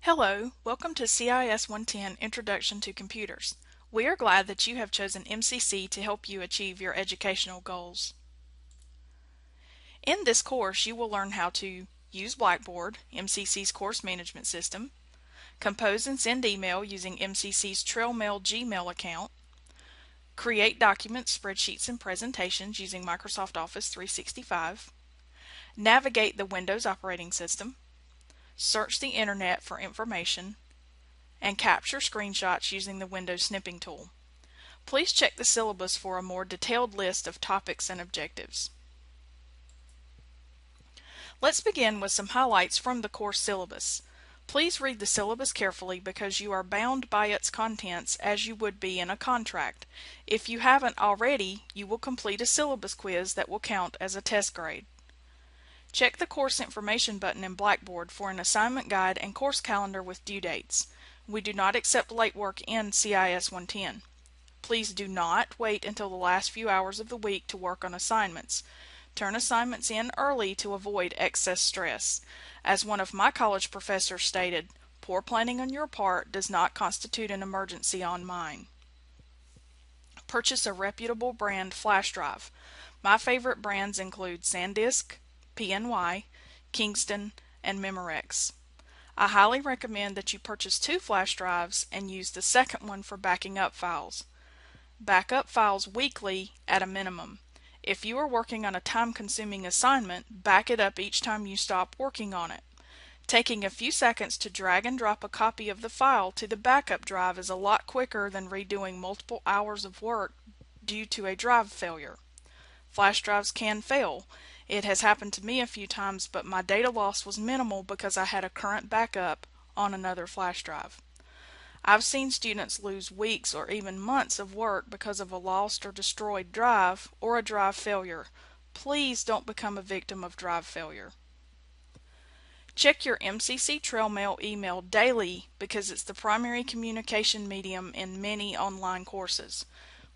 Hello, welcome to CIS 110 Introduction to Computers. We are glad that you have chosen MCC to help you achieve your educational goals. In this course, you will learn how to use Blackboard, MCC's course management system, compose and send email using MCC's TrailMail Gmail account, create documents, spreadsheets, and presentations using Microsoft Office 365, navigate the Windows operating system, search the internet for information, and capture screenshots using the Windows snipping tool. Please check the syllabus for a more detailed list of topics and objectives. Let's begin with some highlights from the course syllabus. Please read the syllabus carefully because you are bound by its contents as you would be in a contract. If you haven't already, you will complete a syllabus quiz that will count as a test grade. Check the course information button in Blackboard for an assignment guide and course calendar with due dates. We do not accept late work in CIS 110. Please do not wait until the last few hours of the week to work on assignments. Turn assignments in early to avoid excess stress. As one of my college professors stated, poor planning on your part does not constitute an emergency on mine. Purchase a reputable brand flash drive. My favorite brands include SanDisk, PNY, Kingston, and Memorex. I highly recommend that you purchase 2 flash drives and use the second one for backing up files. Back up files weekly at a minimum. If you are working on a time-consuming assignment, back it up each time you stop working on it. Taking a few seconds to drag and drop a copy of the file to the backup drive is a lot quicker than redoing multiple hours of work due to a drive failure. Flash drives can fail. It has happened to me a few times, but my data loss was minimal because I had a current backup on another flash drive. I've seen students lose weeks or even months of work because of a lost or destroyed drive or a drive failure. Please don't become a victim of drive failure. Check your MCC TrailMail email daily because it's the primary communication medium in many online courses.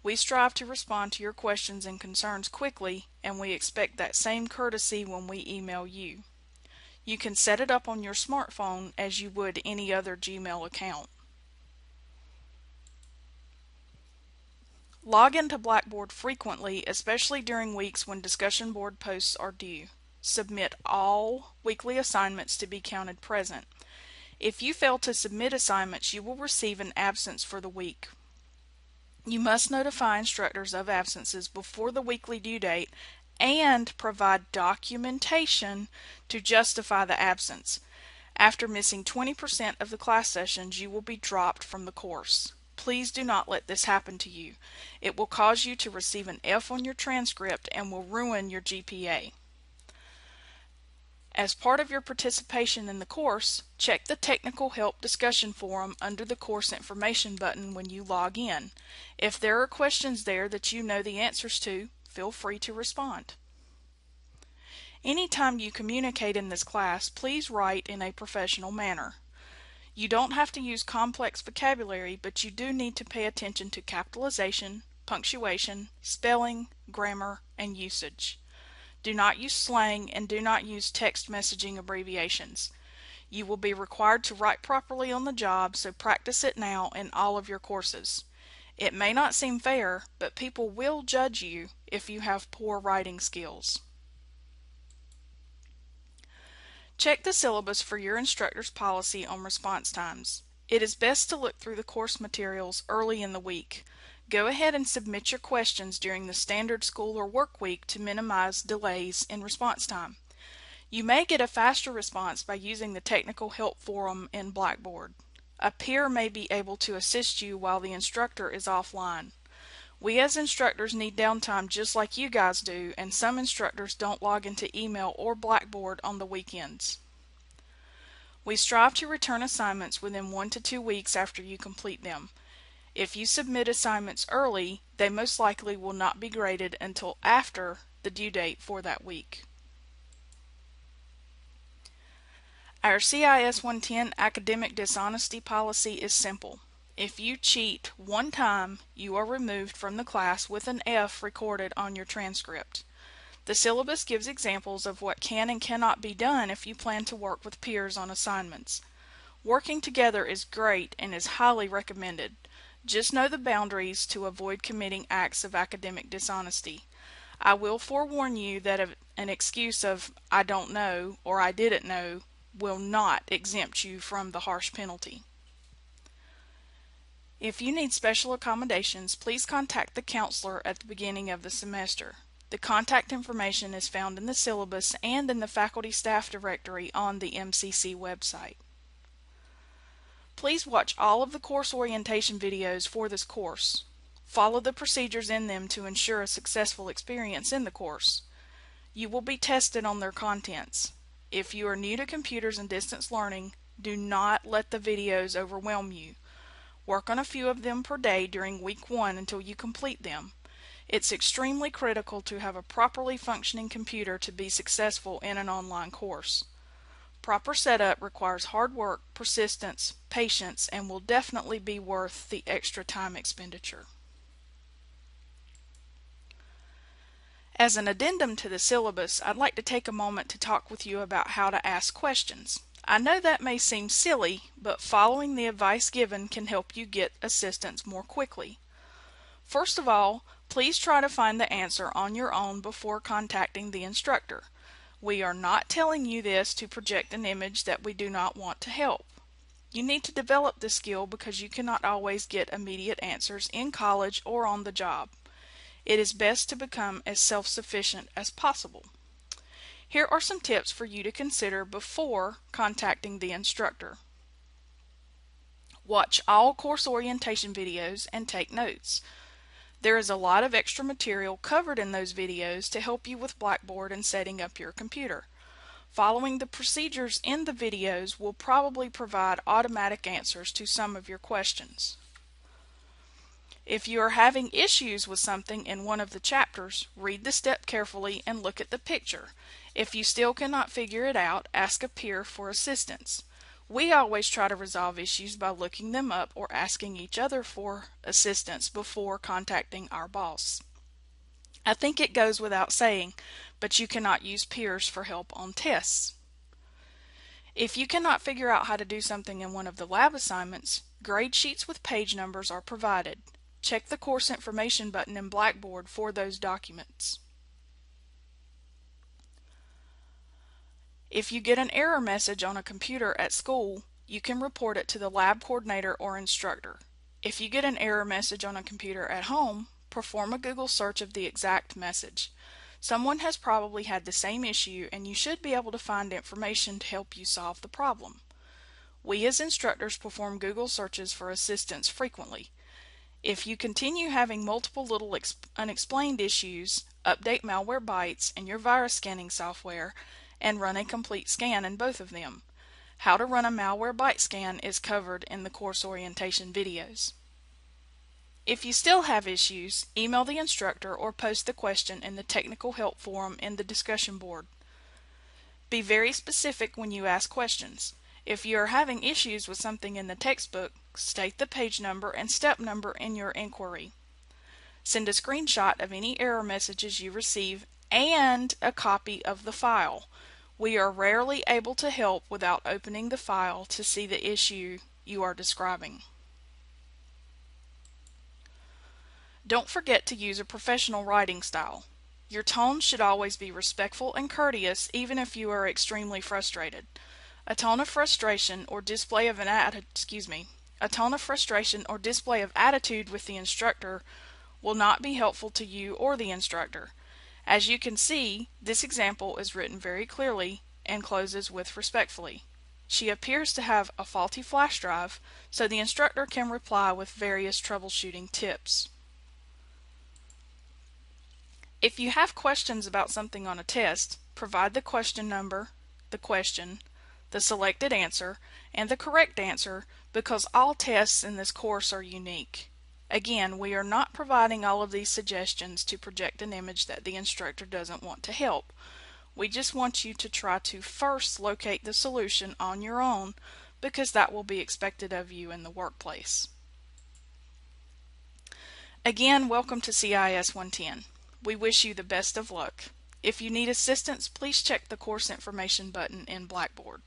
We strive to respond to your questions and concerns quickly, and we expect that same courtesy when we email you. You can set it up on your smartphone as you would any other Gmail account. Log into Blackboard frequently, especially during weeks when discussion board posts are due. Submit all weekly assignments to be counted present. If you fail to submit assignments, you will receive an absence for the week. You must notify instructors of absences before the weekly due date and provide documentation to justify the absence. After missing 20% of the class sessions, you will be dropped from the course. Please do not let this happen to you. It will cause you to receive an F on your transcript and will ruin your GPA. As part of your participation in the course, check the Technical Help Discussion Forum under the Course Information button when you log in. If there are questions there that you know the answers to, feel free to respond. Anytime you communicate in this class, please write in a professional manner. You don't have to use complex vocabulary, but you do need to pay attention to capitalization, punctuation, spelling, grammar, and usage. Do not use slang and do not use text messaging abbreviations. You will be required to write properly on the job, so practice it now in all of your courses. It may not seem fair, but people will judge you if you have poor writing skills. Check the syllabus for your instructor's policy on response times. It is best to look through the course materials early in the week. Go ahead and submit your questions during the standard school or work week to minimize delays in response time. You may get a faster response by using the Technical Help Forum in Blackboard. A peer may be able to assist you while the instructor is offline. We as instructors need downtime just like you guys do, and some instructors don't log into email or Blackboard on the weekends. We strive to return assignments within 1 to 2 weeks after you complete them. If you submit assignments early, they most likely will not be graded until after the due date for that week. Our CIS 110 academic dishonesty policy is simple. If you cheat one time, you are removed from the class with an F recorded on your transcript. The syllabus gives examples of what can and cannot be done if you plan to work with peers on assignments. Working together is great and is highly recommended. Just know the boundaries to avoid committing acts of academic dishonesty. I will forewarn you that an excuse of "I don't know" or "I didn't know" will not exempt you from the harsh penalty. If you need special accommodations, please contact the counselor at the beginning of the semester. The contact information is found in the syllabus and in the faculty staff directory on the MCC website. Please watch all of the course orientation videos for this course. Follow the procedures in them to ensure a successful experience in the course. You will be tested on their contents. If you are new to computers and distance learning, do not let the videos overwhelm you. Work on a few of them per day during week 1 until you complete them. It's extremely critical to have a properly functioning computer to be successful in an online course. Proper setup requires hard work, persistence, patience, and will definitely be worth the extra time expenditure. As an addendum to the syllabus, I'd like to take a moment to talk with you about how to ask questions. I know that may seem silly, but following the advice given can help you get assistance more quickly. First of all, please try to find the answer on your own before contacting the instructor. We are not telling you this to project an image that we do not want to help. You need to develop this skill because you cannot always get immediate answers in college or on the job. It is best to become as self-sufficient as possible. Here are some tips for you to consider before contacting the instructor. Watch all course orientation videos and take notes. There is a lot of extra material covered in those videos to help you with Blackboard and setting up your computer. Following the procedures in the videos will probably provide automatic answers to some of your questions. If you are having issues with something in one of the chapters, read the step carefully and look at the picture. If you still cannot figure it out, ask a peer for assistance. We always try to resolve issues by looking them up or asking each other for assistance before contacting our boss. I think it goes without saying, but you cannot use peers for help on tests. If you cannot figure out how to do something in one of the lab assignments, grade sheets with page numbers are provided. Check the course information button in Blackboard for those documents. If you get an error message on a computer at school, you can report it to the lab coordinator or instructor. If you get an error message on a computer at home, perform a Google search of the exact message. Someone has probably had the same issue and you should be able to find information to help you solve the problem. We as instructors perform Google searches for assistance frequently. If you continue having multiple little unexplained issues, update Malwarebytes in your virus scanning software and run a complete scan in both of them. How to run a Malwarebyte scan is covered in the course orientation videos. If you still have issues, email the instructor or post the question in the technical help forum in the discussion board. Be very specific when you ask questions. If you are having issues with something in the textbook, state the page number and step number in your inquiry. Send a screenshot of any error messages you receive and a copy of the file. We are rarely able to help without opening the file to see the issue you are describing. Don't forget to use a professional writing style. Your tone should always be respectful and courteous even if you are extremely frustrated. A tone of frustration or display of attitude with the instructor will not be helpful to you or the instructor. As you can see, this example is written very clearly and closes with respectfully. She appears to have a faulty flash drive, so the instructor can reply with various troubleshooting tips. If you have questions about something on a test, provide the question number, the question, the selected answer, and the correct answer because all tests in this course are unique. Again, we are not providing all of these suggestions to project an image that the instructor doesn't want to help. We just want you to try to first locate the solution on your own because that will be expected of you in the workplace. Again, welcome to CIS 110. We wish you the best of luck. If you need assistance, please check the course information button in Blackboard.